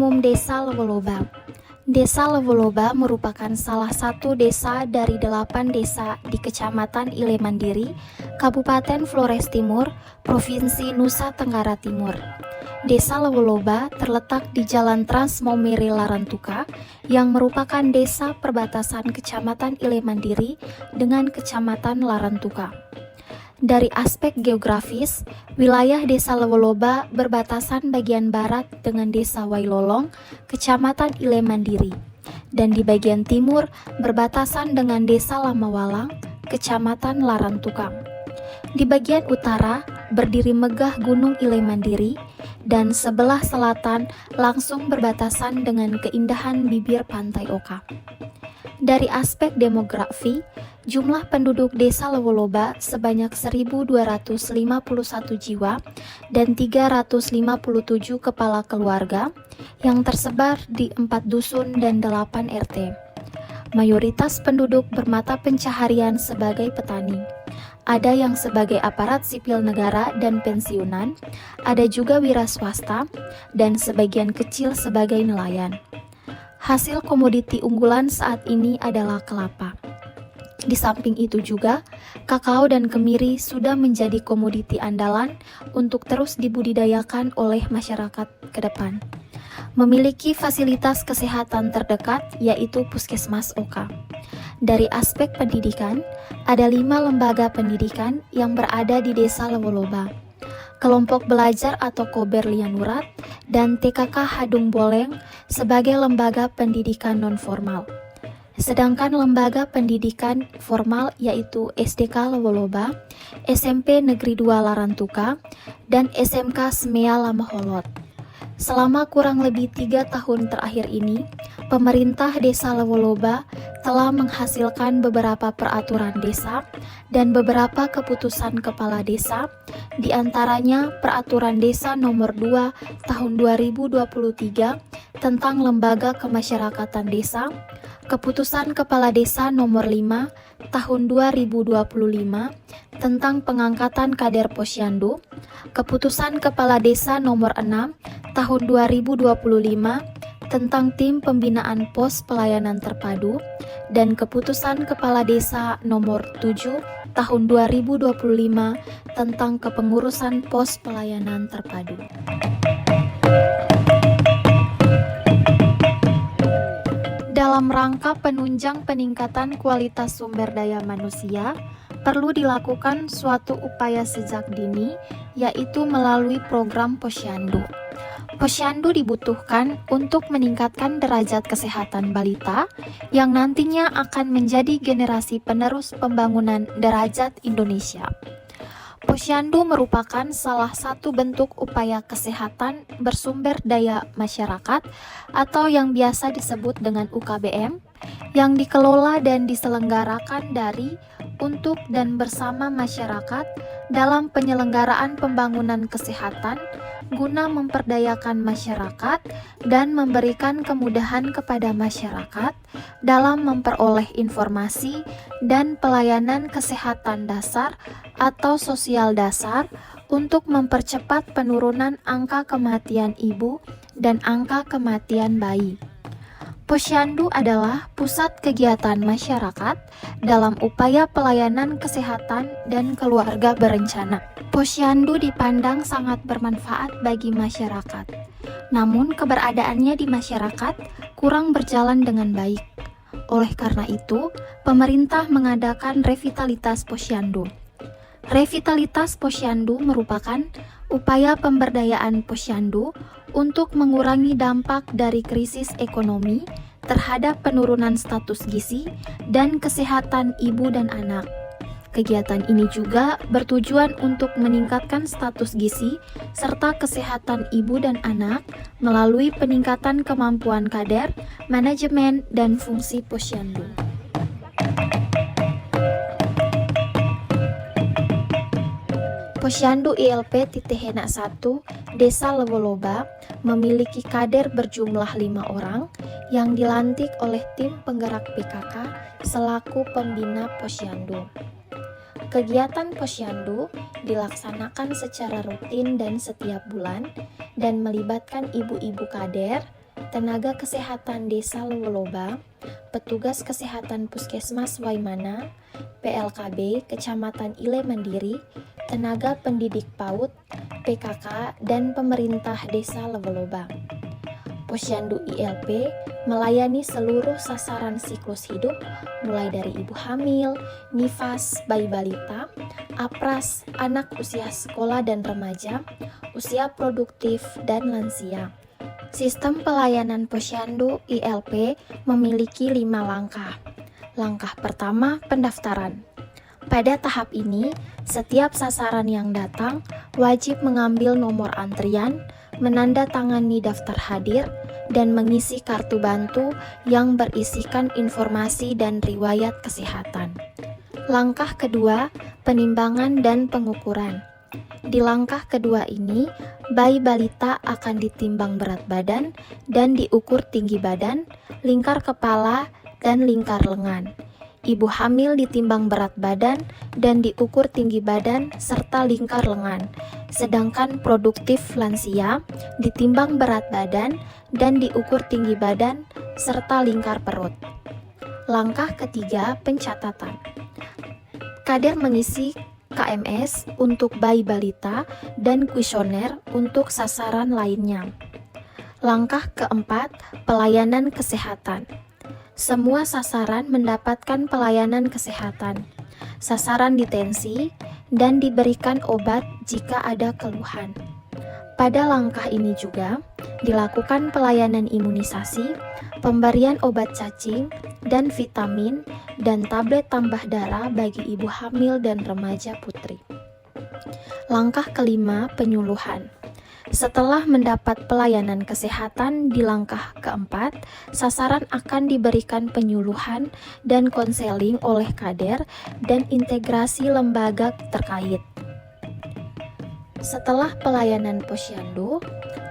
Umum Desa Lewoloba. Desa Lewoloba merupakan salah satu desa dari 8 desa di Kecamatan Ile Mandiri, Kabupaten Flores Timur, Provinsi Nusa Tenggara Timur. Desa Lewoloba terletak di Jalan Trans Maumere Larantuka yang merupakan desa perbatasan Kecamatan Ile Mandiri dengan Kecamatan Larantuka. Dari aspek geografis, wilayah Desa Lewoloba berbatasan bagian barat dengan Desa Wailolong, Kecamatan Ile Mandiri, dan di bagian timur berbatasan dengan Desa Lamawalang, Kecamatan Larantuka. Di bagian utara berdiri megah Gunung Ile Mandiri, dan sebelah selatan langsung berbatasan dengan keindahan bibir Pantai Oka. Dari aspek demografi, jumlah penduduk Desa Lewoloba sebanyak 1.251 jiwa dan 357 kepala keluarga yang tersebar di 4 dusun dan 8 RT. Mayoritas penduduk bermata pencaharian sebagai petani. Ada yang sebagai aparat sipil negara dan pensiunan, ada juga wira swasta, dan sebagian kecil sebagai nelayan. Hasil komoditi unggulan saat ini adalah kelapa. Di samping itu juga, kakao dan kemiri sudah menjadi komoditi andalan untuk terus dibudidayakan oleh masyarakat ke depan. Memiliki fasilitas kesehatan terdekat yaitu Puskesmas Oka. Dari aspek pendidikan, ada 5 lembaga pendidikan yang berada di Desa Lewoloba. Kelompok belajar atau Kober Lianurat dan TKK Hadung Boleng sebagai lembaga pendidikan non-formal. Sedangkan lembaga pendidikan formal yaitu SDK Lewoloba, SMP Negeri 2 Larantuka, dan SMK Semea Lamaholot. Selama kurang lebih 3 tahun terakhir ini, pemerintah Desa Lewoloba telah menghasilkan beberapa peraturan desa dan beberapa keputusan kepala desa, di antaranya Peraturan Desa Nomor 2 Tahun 2023 tentang Lembaga Kemasyarakatan Desa, Keputusan Kepala Desa Nomor 5 Tahun 2025 tentang Pengangkatan Kader Posyandu, Keputusan Kepala Desa Nomor 6 Tahun 2025 tentang Tim Pembinaan Pos Pelayanan Terpadu, dan Keputusan Kepala Desa Nomor 7 Tahun 2025 tentang Kepengurusan Pos Pelayanan Terpadu. Dalam rangka penunjang peningkatan kualitas sumber daya manusia, perlu dilakukan suatu upaya sejak dini, yaitu melalui program Posyandu. Posyandu dibutuhkan untuk meningkatkan derajat kesehatan balita yang nantinya akan menjadi generasi penerus pembangunan derajat Indonesia. Posyandu merupakan salah satu bentuk upaya kesehatan bersumber daya masyarakat atau yang biasa disebut dengan UKBM yang dikelola dan diselenggarakan dari, untuk, dan bersama masyarakat dalam penyelenggaraan pembangunan kesehatan guna memperdayakan masyarakat dan memberikan kemudahan kepada masyarakat dalam memperoleh informasi dan pelayanan kesehatan dasar atau sosial dasar untuk mempercepat penurunan angka kematian ibu dan angka kematian bayi. Posyandu adalah pusat kegiatan masyarakat dalam upaya pelayanan kesehatan dan keluarga berencana. Posyandu dipandang sangat bermanfaat bagi masyarakat, namun keberadaannya di masyarakat kurang berjalan dengan baik. Oleh karena itu, pemerintah mengadakan revitalitas posyandu. Revitalitas posyandu merupakan upaya pemberdayaan posyandu untuk mengurangi dampak dari krisis ekonomi terhadap penurunan status gizi dan kesehatan ibu dan anak. Kegiatan ini juga bertujuan untuk meningkatkan status gizi serta kesehatan ibu dan anak melalui peningkatan kemampuan kader, manajemen, dan fungsi posyandu. Posyandu ILP Titehena 1 Desa Lewoloba memiliki kader berjumlah 5 orang yang dilantik oleh tim penggerak PKK selaku pembina posyandu. Kegiatan posyandu dilaksanakan secara rutin dan setiap bulan dan melibatkan ibu-ibu kader, tenaga kesehatan Desa Lewoloba, petugas kesehatan Puskesmas Waimana, PLKB Kecamatan Ile Mandiri, tenaga pendidik PAUD, PKK, dan pemerintah Desa Lewoloba. Posyandu ILP melayani seluruh sasaran siklus hidup, mulai dari ibu hamil, nifas, bayi balita, apras, anak usia sekolah dan remaja, usia produktif, dan lansia. Sistem pelayanan posyandu ILP memiliki 5 langkah. Langkah pertama, pendaftaran. Pada tahap ini, setiap sasaran yang datang wajib mengambil nomor antrian, menandatangani daftar hadir, dan mengisi kartu bantu yang berisikan informasi dan riwayat kesehatan. Langkah kedua, penimbangan dan pengukuran. Di langkah kedua ini, bayi balita akan ditimbang berat badan dan diukur tinggi badan, lingkar kepala, dan lingkar lengan. Ibu hamil ditimbang berat badan dan diukur tinggi badan serta lingkar lengan. Sedangkan produktif lansia ditimbang berat badan dan diukur tinggi badan serta lingkar perut. Langkah ketiga, pencatatan. Kader mengisi KMS untuk bayi balita dan kuesioner untuk sasaran lainnya. Langkah keempat, pelayanan kesehatan. Semua sasaran mendapatkan pelayanan kesehatan. Sasaran ditensi dan diberikan obat jika ada keluhan. Pada langkah ini juga dilakukan pelayanan imunisasi, pemberian obat cacing dan vitamin, dan tablet tambah darah bagi ibu hamil dan remaja putri. Langkah kelima, penyuluhan. Setelah mendapat pelayanan kesehatan di langkah keempat, sasaran akan diberikan penyuluhan dan konseling oleh kader dan integrasi lembaga terkait. Setelah pelayanan posyandu,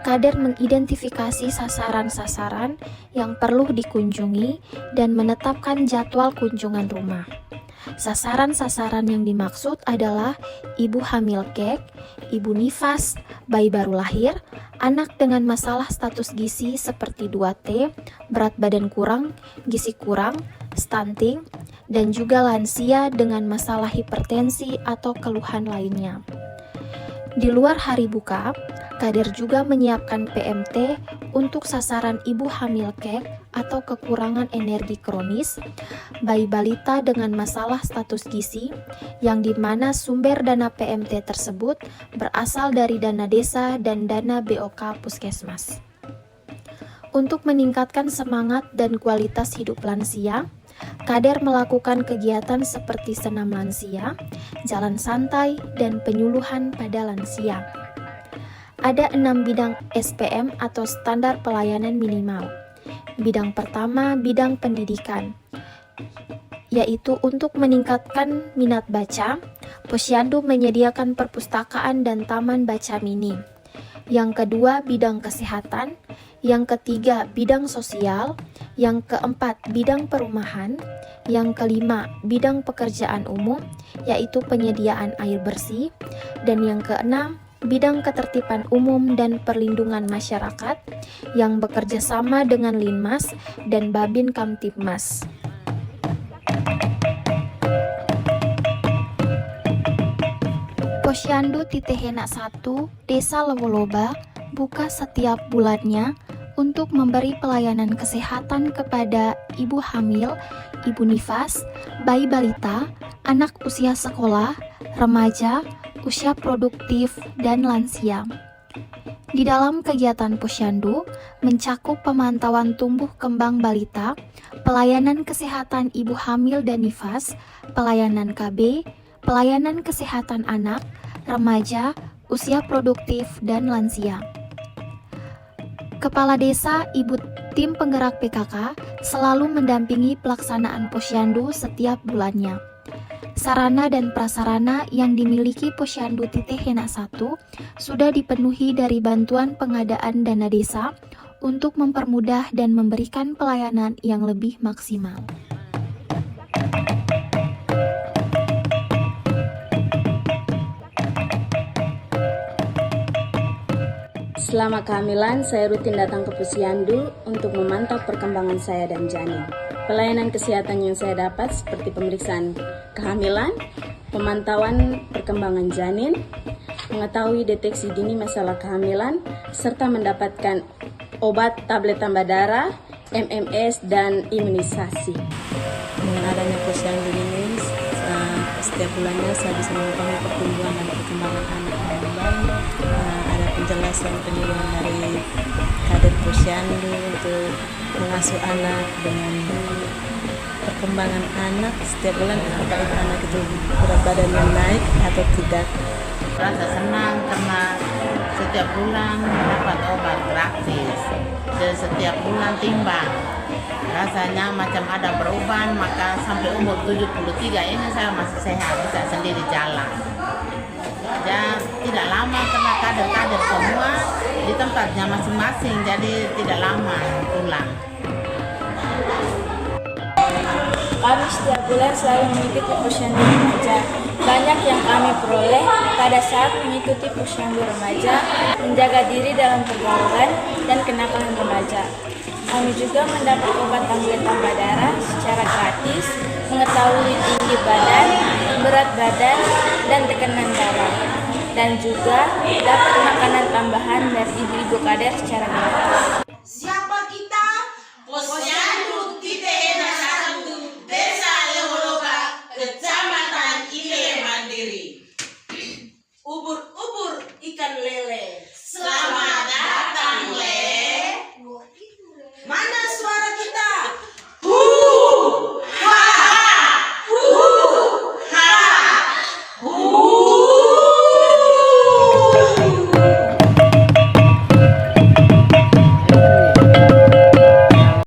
kader mengidentifikasi sasaran-sasaran yang perlu dikunjungi dan menetapkan jadwal kunjungan rumah. Sasaran-sasaran yang dimaksud adalah ibu hamil kek, ibu nifas, bayi baru lahir, anak dengan masalah status gizi seperti 2T, berat badan kurang, gizi kurang, stunting, dan juga lansia dengan masalah hipertensi atau keluhan lainnya. Di luar hari buka, kader juga menyiapkan PMT untuk sasaran ibu hamil kek atau kekurangan energi kronis, bayi balita dengan masalah status gizi, yang dimana sumber dana PMT tersebut berasal dari dana desa dan dana BOK Puskesmas. Untuk meningkatkan semangat dan kualitas hidup lansia, kader melakukan kegiatan seperti senam lansia, jalan santai, dan penyuluhan pada lansia. Ada 6 bidang SPM atau standar pelayanan minimal. Bidang pertama, bidang pendidikan, yaitu untuk meningkatkan minat baca, posyandu menyediakan perpustakaan dan taman baca mini. Yang kedua, bidang kesehatan. Yang ketiga, bidang sosial. Yang keempat, bidang perumahan. Yang kelima, bidang pekerjaan umum, yaitu penyediaan air bersih. Dan yang keenam, bidang ketertiban umum dan perlindungan masyarakat yang bekerja sama dengan Linmas dan Babin Kamtibmas. Posyandu Titehena 1 Desa Lewoloba buka setiap bulannya untuk memberi pelayanan kesehatan kepada ibu hamil, ibu nifas, bayi balita, anak usia sekolah, remaja, usia produktif, dan lansia. Di dalam kegiatan posyandu mencakup pemantauan tumbuh kembang balita, pelayanan kesehatan ibu hamil dan nifas, pelayanan KB, pelayanan kesehatan anak, remaja, usia produktif, dan lansia. Kepala Desa, Ibu Tim Penggerak PKK selalu mendampingi pelaksanaan posyandu setiap bulannya. Sarana dan prasarana yang dimiliki Posyandu Titehena 1 sudah dipenuhi dari bantuan pengadaan dana desa untuk mempermudah dan memberikan pelayanan yang lebih maksimal. Selama kehamilan, saya rutin datang ke Posyandu untuk memantau perkembangan saya dan janin. Pelayanan kesehatan yang saya dapat seperti pemeriksaan kehamilan, pemantauan perkembangan janin, mengetahui deteksi dini masalah kehamilan, serta mendapatkan obat tablet tambah darah, MMS, dan imunisasi. Dengan adanya Posyandu ini, setiap bulannya saya bisa mengetahui pertumbuhan dan perkembangan anak dengan baik. Ada penjelasan penyuluhan dari kader Posyandu untuk mengasuh anak dengan perkembangan anak setiap bulan, apakah anak itu berat badannya naik atau tidak. Rasa senang karena setiap bulan dapat obat gratis dan setiap bulan timbang. Rasanya macam ada perubahan, maka sampai umur 73 ini saya masih sehat, bisa sendiri jalan. Dan tidak lama karena kader-kader semua di tempatnya masing-masing, jadi tidak lama pulang. Kami setiap bulan selalu mengikuti Posyandu Remaja. Banyak yang kami peroleh pada saat mengikuti Posyandu Remaja, menjaga diri dalam pergaulan dan kenakalan remaja. Kami juga mendapat obat tablet tambah darah secara gratis, mengetahui tinggi badan, berat badan, dan tekanan darah. Dan juga dapat makanan tambahan dari ibu-ibu kader secara gratis. Siapa kita? Posyandu Titena 1, Desa Lewoloba, Kecamatan Ile Mandiri. Ubur-ubur ikan lele.